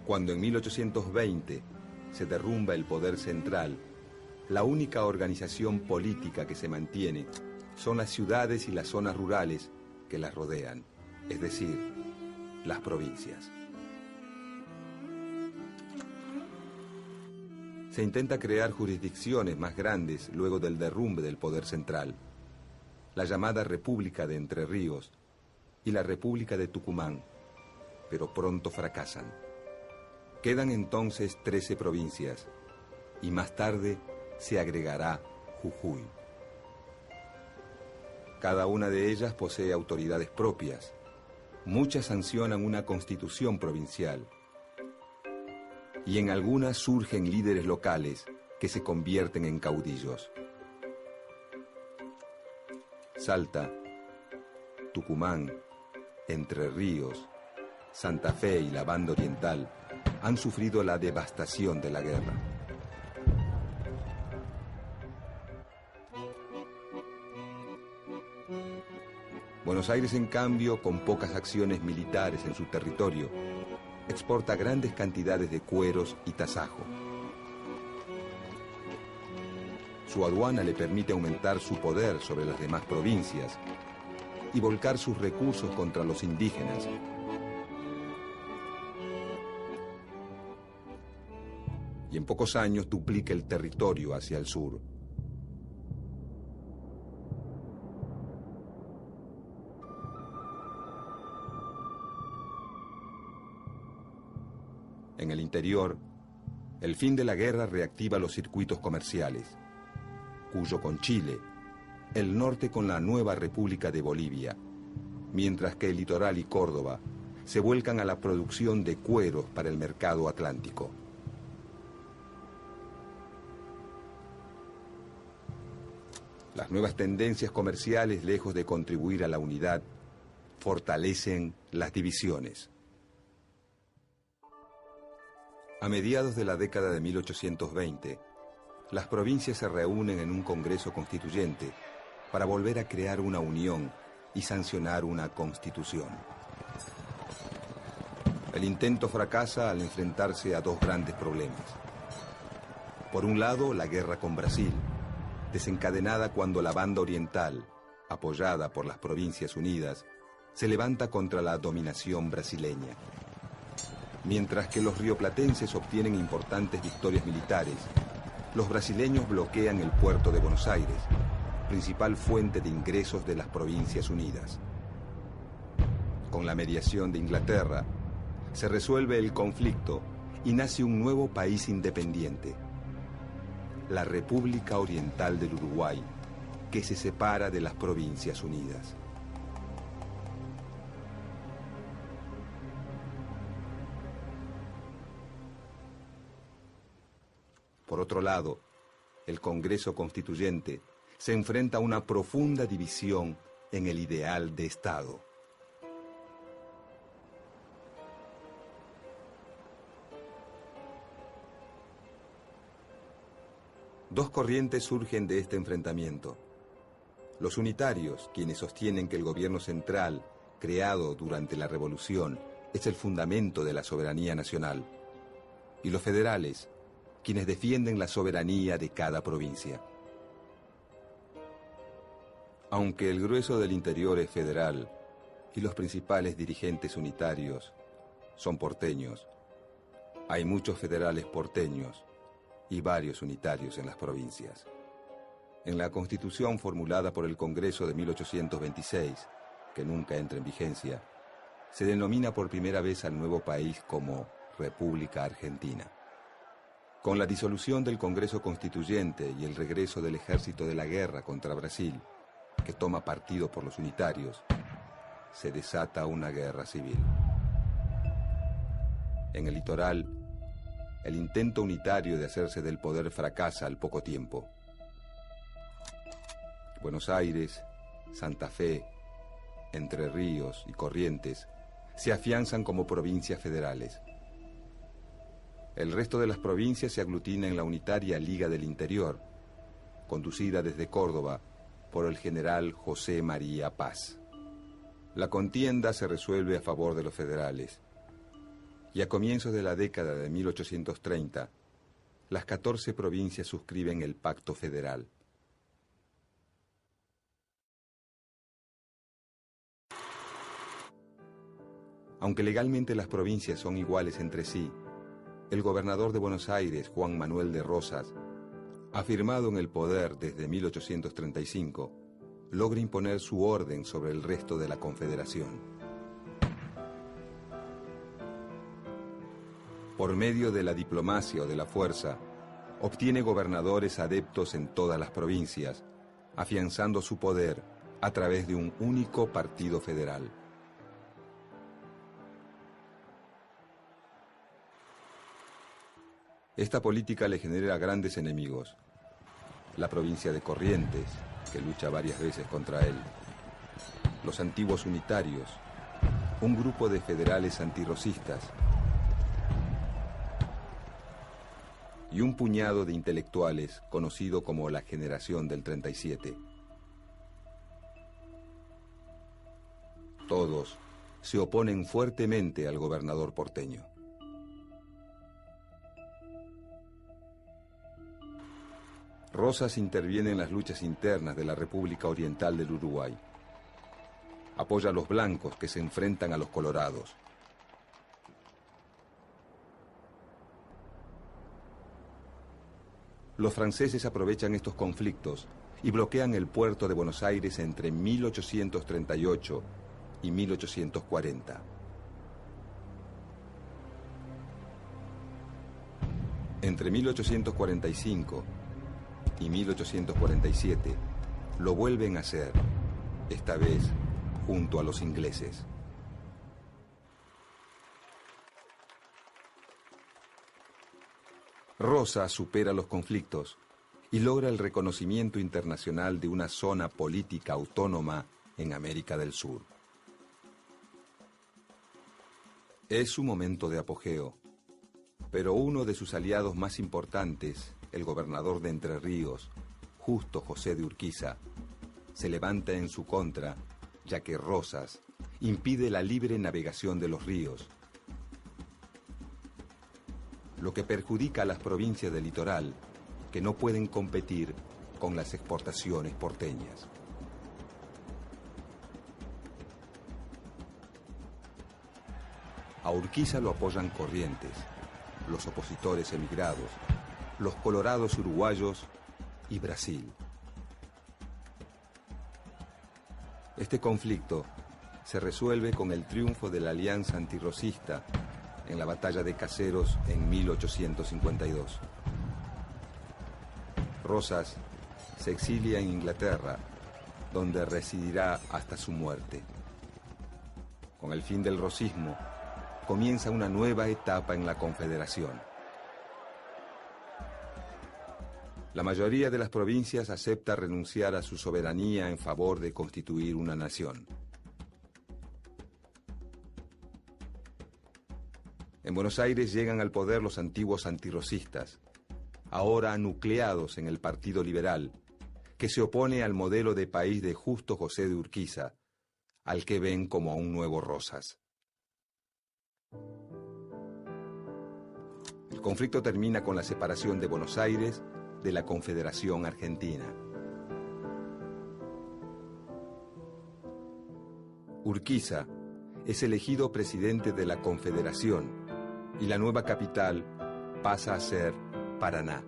Cuando en 1820 se derrumba el poder central, la única organización política que se mantiene son las ciudades y las zonas rurales que las rodean, es decir, las provincias. Se intenta crear jurisdicciones más grandes luego del derrumbe del poder central, la llamada República de Entre Ríos y la República de Tucumán, pero pronto fracasan. Quedan entonces 13 provincias y más tarde se agregará Jujuy. Cada una de ellas posee autoridades propias. Muchas sancionan una constitución provincial. Y en algunas surgen líderes locales que se convierten en caudillos. Salta, Tucumán, Entre Ríos, Santa Fe y la Banda Oriental han sufrido la devastación de la guerra. Buenos Aires, en cambio, con pocas acciones militares en su territorio, exporta grandes cantidades de cueros y tasajo. Su aduana le permite aumentar su poder sobre las demás provincias y volcar sus recursos contra los indígenas. Y en pocos años duplica el territorio hacia el sur. En el interior, el fin de la guerra reactiva los circuitos comerciales, Cuyo con Chile, el norte con la nueva República de Bolivia, mientras que el litoral y Córdoba se vuelcan a la producción de cueros para el mercado atlántico. Las nuevas tendencias comerciales, lejos de contribuir a la unidad, fortalecen las divisiones. A mediados de la década de 1820, las provincias se reúnen en un Congreso Constituyente para volver a crear una unión y sancionar una constitución. El intento fracasa al enfrentarse a dos grandes problemas. Por un lado, la guerra con Brasil, desencadenada cuando la Banda Oriental, apoyada por las Provincias Unidas, se levanta contra la dominación brasileña. Mientras que los rioplatenses obtienen importantes victorias militares, los brasileños bloquean el puerto de Buenos Aires, principal fuente de ingresos de las Provincias Unidas. Con la mediación de Inglaterra, se resuelve el conflicto y nace un nuevo país independiente, la República Oriental del Uruguay, que se separa de las Provincias Unidas. Por otro lado, el Congreso Constituyente se enfrenta a una profunda división en el ideal de Estado. Dos corrientes surgen de este enfrentamiento. Los unitarios, quienes sostienen que el gobierno central, creado durante la Revolución, es el fundamento de la soberanía nacional, y los federales, quienes defienden la soberanía de cada provincia. Aunque el grueso del interior es federal y los principales dirigentes unitarios son porteños, hay muchos federales porteños y varios unitarios en las provincias. En la Constitución formulada por el Congreso de 1826, que nunca entra en vigencia, se denomina por primera vez al nuevo país como República Argentina. Con la disolución del Congreso Constituyente y el regreso del ejército de la guerra contra Brasil, que toma partido por los unitarios, se desata una guerra civil. En el litoral, el intento unitario de hacerse del poder fracasa al poco tiempo. Buenos Aires, Santa Fe, Entre Ríos y Corrientes se afianzan como provincias federales. El resto de las provincias se aglutina en la unitaria Liga del Interior, conducida desde Córdoba por el general José María Paz. La contienda se resuelve a favor de los federales, Y a comienzos de la década de 1830, las 14 provincias suscriben el Pacto Federal. Aunque legalmente las provincias son iguales entre sí, el gobernador de Buenos Aires, Juan Manuel de Rosas, afirmado en el poder desde 1835, logra imponer su orden sobre el resto de la Confederación. Por medio de la diplomacia o de la fuerza, obtiene gobernadores adeptos en todas las provincias, afianzando su poder a través de un único partido federal. Esta política le genera grandes enemigos. La provincia de Corrientes, que lucha varias veces contra él. Los antiguos unitarios, un grupo de federales antirrocistas. Y un puñado de intelectuales conocido como la Generación del 37. Todos se oponen fuertemente al gobernador porteño. Rosas interviene en las luchas internas de la República Oriental del Uruguay. Apoya a los blancos que se enfrentan a los colorados. Los franceses aprovechan estos conflictos y bloquean el puerto de Buenos Aires entre 1838 y 1840. Entre 1845 y 1847 lo vuelven a hacer, esta vez junto a los ingleses. Rosas supera los conflictos y logra el reconocimiento internacional de una zona política autónoma en América del Sur. Es su momento de apogeo, pero uno de sus aliados más importantes, el gobernador de Entre Ríos, Justo José de Urquiza, se levanta en su contra, ya que Rosas impide la libre navegación de los ríos, lo que perjudica a las provincias del litoral, que no pueden competir con las exportaciones porteñas. A Urquiza lo apoyan Corrientes, los opositores emigrados, los colorados uruguayos y Brasil. Este conflicto se resuelve con el triunfo de la Alianza Antirrosista en la batalla de Caseros en 1852. Rosas se exilia en Inglaterra, donde residirá hasta su muerte. Con el fin del rosismo, comienza una nueva etapa en la Confederación. La mayoría de las provincias acepta renunciar a su soberanía en favor de constituir una nación. En Buenos Aires llegan al poder los antiguos antirrosistas, ahora nucleados en el Partido Liberal, que se opone al modelo de país de Justo José de Urquiza, al que ven como a un nuevo Rosas. El conflicto termina con la separación de Buenos Aires de la Confederación Argentina. Urquiza es elegido presidente de la Confederación y la nueva capital pasa a ser Paraná.